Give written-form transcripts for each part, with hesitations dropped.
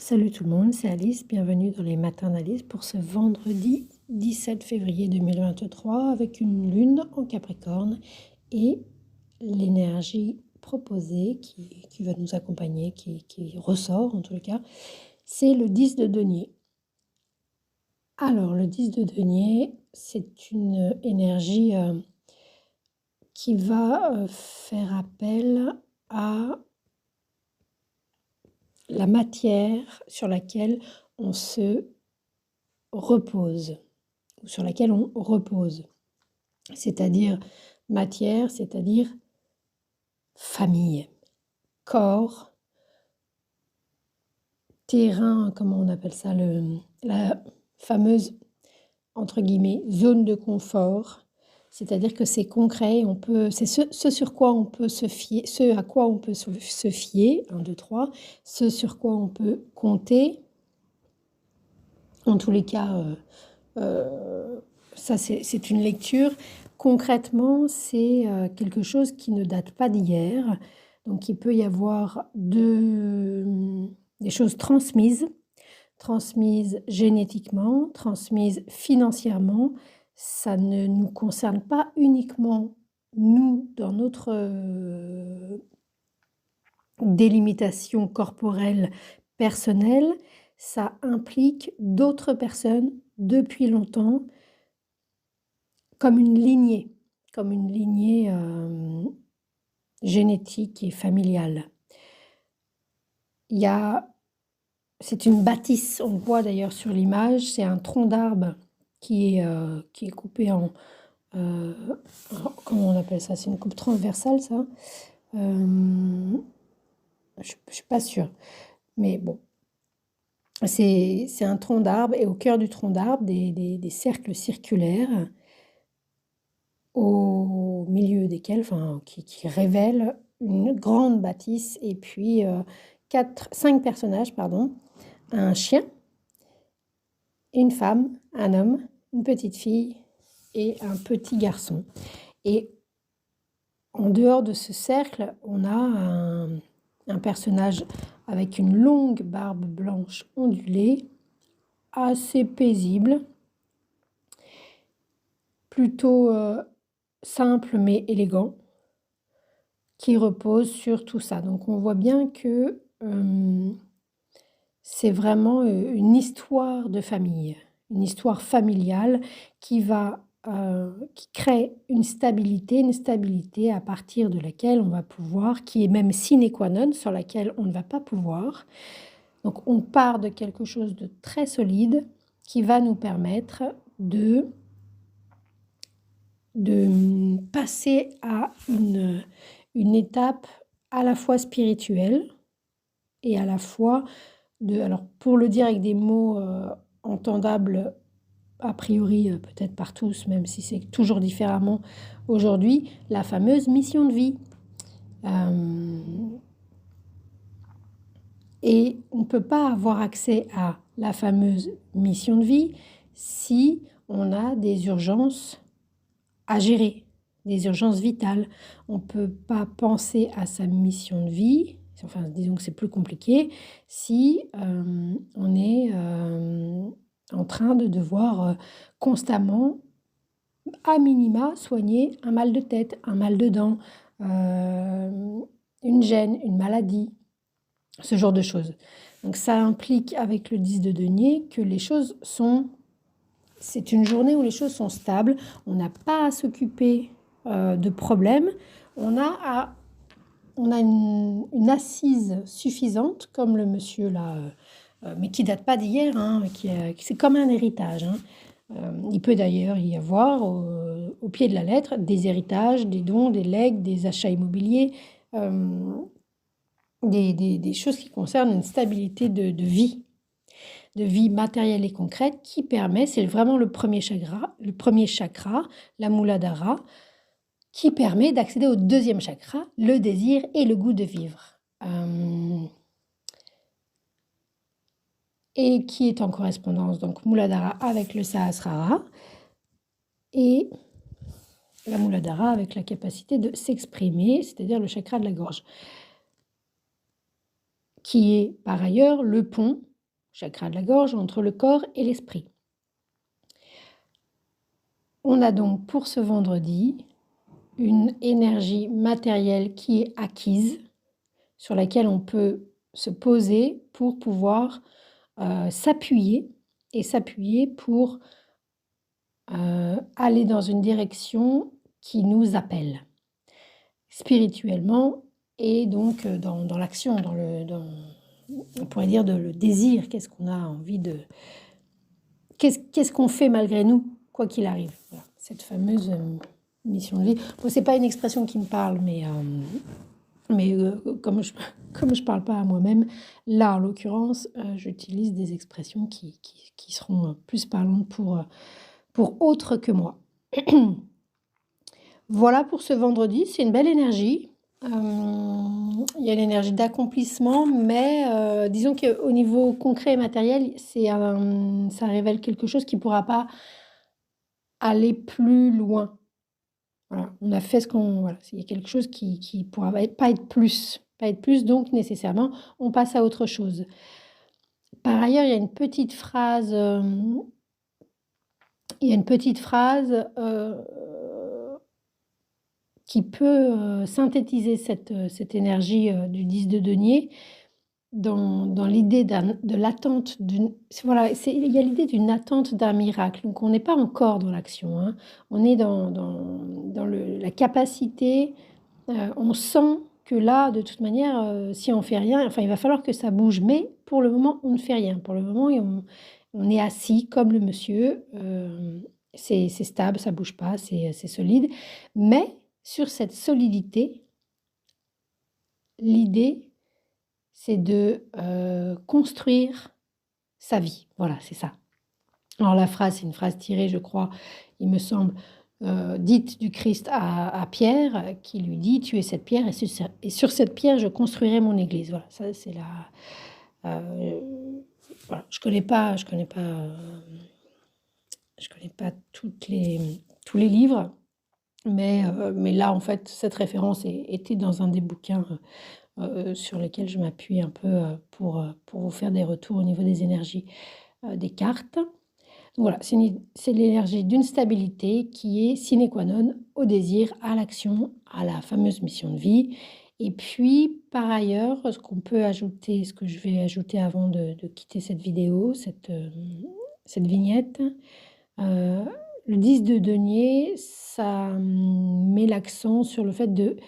Salut tout le monde, c'est Alice, bienvenue dans les matins d'Alice pour ce vendredi 17 février 2023 avec une lune en Capricorne et l'énergie proposée qui va nous accompagner, qui ressort en tout cas, c'est le 10 de denier. Alors le 10 de denier, c'est une énergie qui va faire appel à la matière sur laquelle on se repose, ou sur laquelle on repose, c'est-à-dire matière, c'est-à-dire famille, corps, terrain, comment on appelle ça, la fameuse, entre guillemets, zone de confort, c'est-à-dire que c'est concret, c'est ce sur quoi on peut se fier, ce à quoi on peut se fier, 1, 2, 3, ce sur quoi on peut compter, en tous les cas, ça c'est une lecture. Concrètement, c'est quelque chose qui ne date pas d'hier. Donc il peut y avoir des choses transmises génétiquement, transmises financièrement. Ça ne nous concerne pas uniquement nous dans notre délimitation corporelle personnelle, ça implique d'autres personnes depuis longtemps, comme une lignée génétique et familiale. C'est une bâtisse, on le voit d'ailleurs sur l'image, c'est un tronc d'arbre qui est coupé comment on appelle ça, c'est une coupe transversale ça, je suis pas sûre, mais bon. C'est un tronc d'arbre et au cœur du tronc d'arbre, des cercles circulaires au milieu desquels, qui révèlent une grande bâtisse et puis 5 personnages, un chien, une femme, un homme, une petite fille et un petit garçon. Et en dehors de ce cercle, on a un personnage avec une longue barbe blanche ondulée, assez paisible, plutôt simple mais élégant, qui repose sur tout ça. Donc on voit bien que c'est vraiment une histoire de famille, une histoire familiale qui crée une stabilité à partir de laquelle on va pouvoir, qui est même sine qua non, sur laquelle on ne va pas pouvoir. Donc on part de quelque chose de très solide qui va nous permettre de passer à une étape à la fois spirituelle et à la fois alors pour le dire avec des mots entendables a priori peut-être par tous, même si c'est toujours différemment aujourd'hui, la fameuse mission de vie. Et on ne peut pas avoir accès à la fameuse mission de vie si on a des urgences à gérer, des urgences vitales. On ne peut pas penser à sa mission de vie, enfin disons que c'est plus compliqué, si on est en train de devoir constamment, à minima, soigner un mal de tête, un mal de dents, une gêne, une maladie, ce genre de choses. Donc ça implique avec le 10 de denier que les choses c'est une journée où les choses sont stables, on n'a pas à s'occuper de problèmes, on a une assise suffisante, comme le monsieur là, mais qui date pas d'hier, c'est comme un héritage. Il peut d'ailleurs y avoir au pied de la lettre des héritages, des dons, des legs, des achats immobiliers, des choses qui concernent une stabilité de vie matérielle et concrète qui permet, c'est vraiment le premier chakra, la Muladhara, qui permet d'accéder au deuxième chakra, le désir et le goût de vivre. Et qui est en correspondance, donc Muladhara avec le Sahasrara et la Muladhara avec la capacité de s'exprimer, c'est-à-dire le chakra de la gorge, qui est par ailleurs le pont chakra de la gorge, entre le corps et l'esprit. On a donc pour ce vendredi une énergie matérielle qui est acquise, sur laquelle on peut se poser pour pouvoir s'appuyer pour aller dans une direction qui nous appelle spirituellement et donc dans l'action, on pourrait dire le désir, qu'est-ce qu'on a envie de... Qu'est-ce qu'on fait malgré nous, quoi qu'il arrive. Voilà, cette fameuse mission de vie. Bon, c'est pas une expression qui me parle, mais comme je parle pas à moi-même, là, en l'occurrence, j'utilise des expressions qui seront plus parlantes pour autre que moi. Voilà pour ce vendredi, c'est une belle énergie. Il y a l'énergie d'accomplissement, mais disons qu'au niveau concret et matériel, ça révèle quelque chose qui ne pourra pas aller plus loin. Voilà, on a fait ce qu'on... Voilà, il y a quelque chose qui ne pourra pas être plus. Pas être plus, donc nécessairement, on passe à autre chose. Par ailleurs, il y a une petite phrase... qui peut synthétiser cette énergie du 10 de denier dans l'idée de l'attente d'une... Voilà, il y a l'idée d'une attente d'un miracle. Donc, on n'est pas encore dans l'action. Hein. On est dans la capacité. On sent que là, de toute manière, si on ne fait rien, enfin, il va falloir que ça bouge. Mais pour le moment, on ne fait rien. Pour le moment, on est assis comme le monsieur. C'est stable, ça ne bouge pas, c'est solide. Mais sur cette solidité, l'idée, c'est de construire sa vie. Voilà, c'est ça. Alors la phrase, c'est une phrase tirée, je crois, il me semble, dite du Christ à Pierre, qui lui dit « Tu es cette pierre, et sur cette pierre, je construirai mon église. » Voilà, ça c'est la... voilà, je connais pas tous les livres, mais là, en fait, cette référence était dans un des bouquins sur lesquels je m'appuie un peu pour vous faire des retours au niveau des énergies des cartes. Donc voilà, c'est l'énergie d'une stabilité qui est sine qua non au désir, à l'action, à la fameuse mission de vie. Et puis, par ailleurs, ce que je vais ajouter avant de quitter cette vidéo, cette vignette, le 10 de denier, ça met l'accent sur le fait de,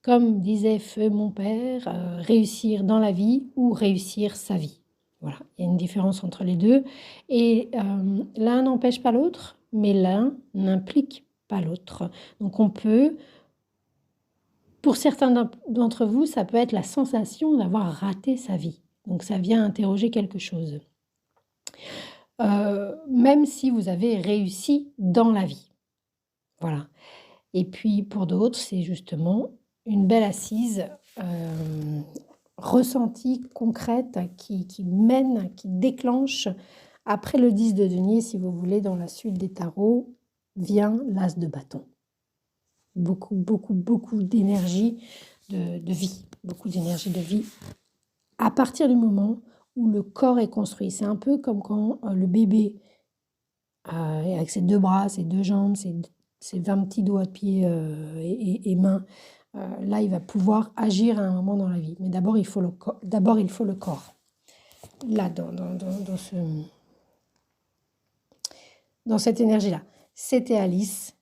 comme disait feu mon père, réussir dans la vie ou réussir sa vie. Voilà, il y a une différence entre les deux. Et l'un n'empêche pas l'autre, mais l'un n'implique pas l'autre. Donc on peut, pour certains d'entre vous, ça peut être la sensation d'avoir raté sa vie. Donc ça vient interroger quelque chose. Même si vous avez réussi dans la vie. Voilà. Et puis pour d'autres, c'est justement une belle assise ressentie, concrète, qui mène, qui déclenche. Après le 10 de denier, si vous voulez, dans la suite des tarots, vient l'as de bâton. Beaucoup, beaucoup, beaucoup d'énergie de vie. Beaucoup d'énergie de vie. À partir du moment où le corps est construit. C'est un peu comme quand le bébé, avec ses 2 bras, ses 2 jambes, ses 20 petits doigts de pied et mains, là, il va pouvoir agir à un moment dans la vie. Mais d'abord, il faut le corps. Là, dans cette énergie-là. C'était Alice.